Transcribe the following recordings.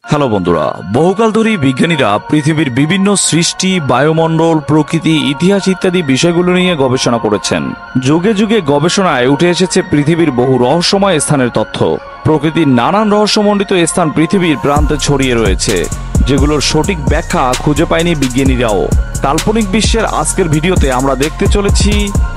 Hello বন্ধুরা, বহুকাল ধরেই বিজ্ঞানীরা পৃথিবীর বিভিন্ন সৃষ্টি, বায়ুমণ্ডল, প্রকৃতি, ইতিহাস ইত্যাদি বিষয়গুলো নিয়ে গবেষণা করেছেন। যুগে যুগে গবেষণায় উঠে এসেছে পৃথিবীর বহু রহস্যময় স্থানের তথ্য। প্রকৃতির নানান রহস্যমণ্ডিত স্থান পৃথিবীর প্রান্তে ছড়িয়ে রয়েছে, যেগুলোর সঠিক ব্যাখ্যা খুঁজে পায়নি বিজ্ঞানীরাও। কাল্পনিক বিশ্বের আজকের ভিডিওতে আমরা দেখতে চলেছি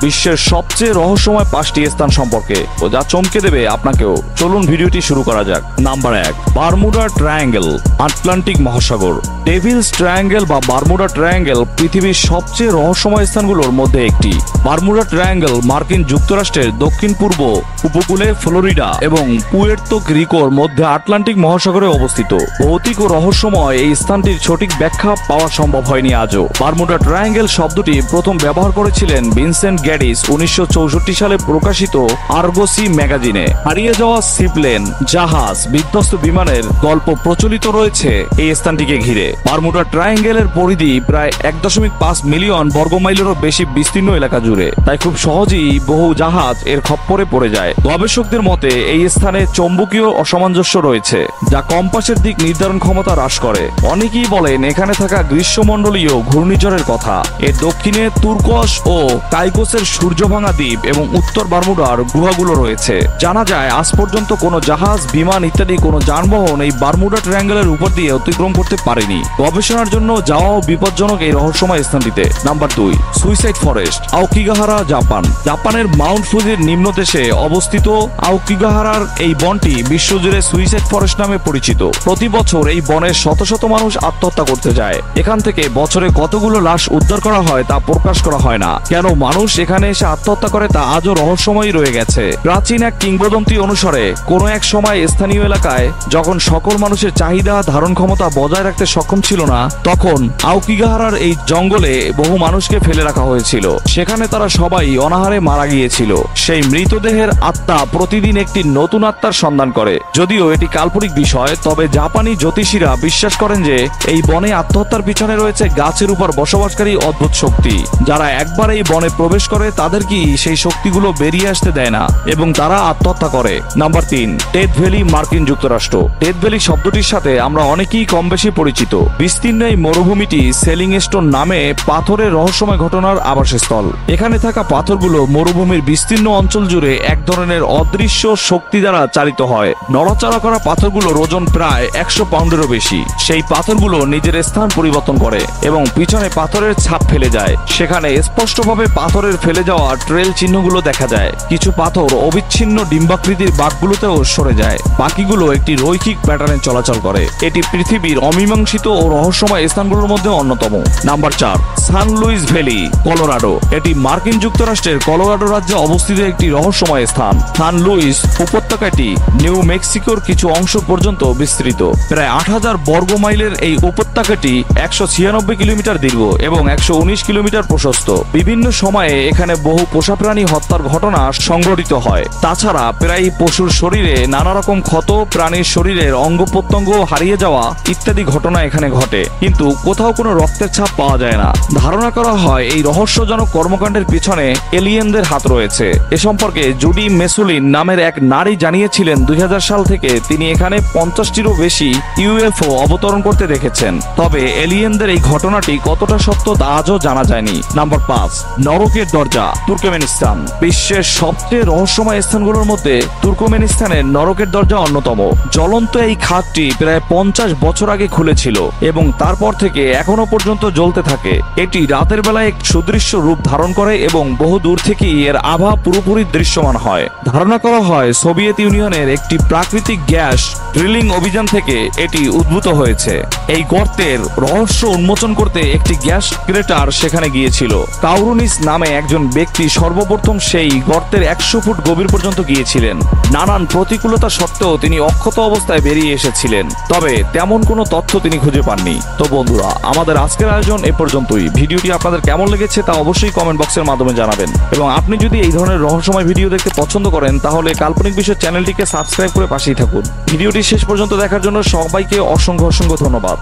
বিশ্বের সবচেয়ে রহস্যময় 5টি স্থান সম্পর্কে, ও যা চমকে দেবে আপনাকেও। চলুন ভিডিওটি শুরু করা যাক। নাম্বার 1, বারমুডা ট্রায়াঙ্গেল, আটলান্টিক মহাসাগর। ডেভিলস ট্রায়াঙ্গেল বা বারমুডা ট্রায়াঙ্গেল পৃথিবীর সবচেয়ে রহস্যময় স্থানগুলোর মধ্যে একটি। বারমুডা ট্রায়াঙ্গেল মার্কিন যুক্তরাষ্ট্রের দক্ষিণ পূর্ব উপকূলে ফ্লোরিডা এবং পুয়ের্তো রিকোর মধ্যে আটলান্টিক মহাসাগরে অবস্থিত। ভৌতিক ও রহস্যময় এই স্থানটির সঠিক ব্যাখ্যা পাওয়া সম্ভব হয়নি আজও। বারমুডা ট্রায়াঙ্গেল শব্দটি প্রথম ব্যবহার করেছিলেন ভিনসেন্ট গ্যাডিস 1964 সালে প্রকাশিত আর্গোসি ম্যাগাজিনে। হারিয়ে যাওয়া সিপ্লেন, জাহাজ, বিধ্বস্ত বিমানের গল্প প্রচলিত রয়েছে এই স্থানটিকে ঘিরে। বারমুডা ট্রায়াঙ্গেলের পরিধি প্রায় 1.5 মিলিয়ন বর্গমাইলেরও বেশি বিস্তীর্ণ এলাকা জুড়ে, তাই খুব সহজেই বহু জাহাজ এর খপ্পরে পড়ে যায়। গবেষকদের মতে এই স্থানে চৌম্বকীয় অসামঞ্জস্য রয়েছে, যা কম্পাসের দিক নির্ধারণ ক্ষমতা হ্রাস করে। অনেকেই বলেন এখানে থাকা গ্রীষ্মমণ্ডলীয় ঘূর্ণিঝড়ের কথা। এর দক্ষিণে তুর্কস ও কাইকোসের সূর্যভাঙা দ্বীপ এবং উত্তর বারমুডার গুহাগুলো রয়েছে। জানা যায় আজ পর্যন্ত কোনো জাহাজ, বিমান ইত্যাদি কোনো যানবাহন এই বারমুডা ট্রায়াঙ্গেলের উপর দিয়ে অতিক্রম করতে পারেনি। গবেষণার জন্য যাওয়াও বিপজ্জনক এই রহস্যময় স্থানটিতে। Number 2, suicide forest, Aokigahara, Japan. জাপানের মাউন্ট ফুজির নিম্নদেশে অবস্থিত আওকিগাহারার এই বনটি বিশ্বজুড়ে সুইসাইড ফরেস্ট নামে পরিচিত। প্রতি বছর এই বনে শত শত মানুষ আত্মহত্যা করতে যায়। এখান থেকে বছরে কতগুলো লাশ উদ্ধার করা হয় তা প্রকাশ করা হয় না। কেন মানুষ এখানে এসে আত্মহত্যা করে তা আজও রহস্যময়ই রয়ে গেছে। প্রাচীন এক কিংবদন্তি অনুসারে কোনো এক সময় স্থানীয় এলাকায় যখন সকল মানুষের চাহিদা ধারণ ক্ষমতা বজায় রাখতে সক্ষম ছিল না, তখন আওকিগাহারার এই জঙ্গলে বহু মানুষকে ফেলে রাখা হয়েছিল। সেখানে তারা সবাই অনাহারে মারা গিয়েছিল। সেই মৃতদেহের আত্মা প্রতিদিন একটি নতুন আত্মার সন্ধান করে। যদিও এটি কাল্পনিক বিষয়, তবে জাপানি জ্যোতিষীরা বিশ্বাস করেন যে এই বনে আত্মহত্যার পিছনে রয়েছে গাছের উপর বসবাসকারী অদ্ভুত শক্তি। যারা একবার এই বনে প্রবেশ করে তাদের কি সেই শক্তিগুলো বেরিয়ে আসতে দেয় না এবং তারা আত্মহত্যা করে। নাম্বার 3, ডেথ ভ্যালি, মার্কিন যুক্তরাষ্ট্র। ডেথ ভ্যালি শব্দটির সাথে আমরা অনেকেই কম বেশি পরিচিত। বিস্তীর্ণ এই মরুভূমিটি সেলিং স্টোন নামে পাথরের রহস্যময় ঘটনার আবাসস্থল। এখানে থাকা পাথরগুলো মরুভূমির বিস্তীর্ণ অঞ্চল জুড়ে এক ধরনের অদৃশ্য শক্তি দ্বারা চালিত হয়। নড়াচড়া করা পাথরগুলোর ওজন প্রায় 100 পাউন্ডেরও বেশি। সেই পাথরগুলো নিজের স্থান পরিবর্তন করে এবং পিছনে পাথরের ছাপ ফেলে যায়। সেখানে স্পষ্টভাবে পাথরের ফেলে যাওয়া ট্রেল চিহ্নগুলো দেখা যায়। কিছু পাথর অবিচ্ছিন্ন ডিম্বাকৃতির বাঁকগুলোতেও সরে যায়, বাকিগুলো একটি রৈখিক প্যাটার্নে চলাচল করে। এটি পৃথিবীর অমীমাংসিত ও রহস্যময় স্থানগুলোর মধ্যে অন্যতম। নাম্বার 4, সান লুইস ভ্যালি, কলোরাডো। এটি মার্কিন যুক্তরাষ্ট্রের কলোরাডো রাজ্যে অবস্থিত একটি রহস্যময় স্থান। সান লুইস উপত্যকাটি নিউ মেক্সিকোর কিছু অংশ পর্যন্ত বিস্তৃত। প্রায় 8000 বর্গ মাইলের এই উপত্যকাটি 196 কিলোমিটার দীর্ঘ এবং 119 কিলোমিটার প্রশস্ত। বিভিন্ন সময়ে এখানে বহু পোষা প্রাণী হত্যার ঘটনা সংঘটিত হয়। তাছাড়া প্রায় পশুর শরীরে নানা রকম ক্ষত, প্রাণীর শরীরের অঙ্গ প্রত্যঙ্গ হারিয়ে যাওয়া ইত্যাদি ঘটনা এখানে ঘটে, কিন্তু কোথাও কোনো রক্তের ছাপ পাওয়া যায় না। ধারণা করা হয় এই রহস্যজনক কর্মকাণ্ডের পিছনে এলিয়েনদের হাত রয়েছে। এ সম্পর্কে জুডি মেসুলিন নামের এক নারী জানিয়েছিলেন 2000 সাল থেকে তিনি এখানে 50টিরও বেশি ইউএফও অবতরণ করতে দেখেছেন। তবে এলিয়েনদের এই ঘটনাটি কতটা সত্য তা আজও জানা যায়নি। নাম্বার 5, নরকের দরজা, তুর্কমেনিস্তান। বিশ্বের সবচেয়ে রহস্যময় স্থানগুলোর মধ্যে তুর্কমেনিস্তানের নরকের দরজা অন্যতম। জ্বলন্ত এই খাতটি প্রায় 50 বছর আগে খুলেছিল এবং তারপর থেকে এখনো পর্যন্ত জ্বলতে থাকে। এটি রাতের বেলায় এক সুদৃশ্য রূপ ধারণ করে এবং বহু দূর থেকেই এর আভা পুরোপুরি দৃশ্যমান হয়। ধারণা করা হয় সোভিয়েত ইউনিয়নের একটি প্রাকৃতিক গ্যাস ড্রিলিং অভিযান থেকে এটি উদ্ভূত হয়েছে। এই গর্তের রহস্য উন্মোচন করতে একটি গ্যাস ক্রেটার সেখানে গিয়েছিল। কাউরুনিস নামে একজন ব্যক্তি সর্বপ্রথম সেই গর্তের 100 ফুট গভীর পর্যন্ত গিয়েছিলেন। নানান প্রতিকূলতা সত্ত্বেও তিনি অক্ষত অবস্থায় বেরিয়ে এসেছিলেন, তবে তেমন কোনো তথ্য তিনি খুঁজে পাননি। তো বন্ধুরা, আমাদের আজকের আয়োজন এ পর্যন্তই। ভিডিওটি আপনাদের কেমন লেগেছে তা অবশ্যই কমেন্ট বক্সের মাধ্যমে জানাবেন এবং আপনি যদি এই ধরনের রহস্যময় ভিডিও দেখতে পছন্দ করেন তাহলে কাল্পনিক বিশ্বের চ্যানেলটিকে সাবস্ক্রাইব করে পাশেই থাকুন। ভিডিওটি শেষ পর্যন্ত দেখার জন্য সবাইকে অসংখ্য ধন্যবাদ।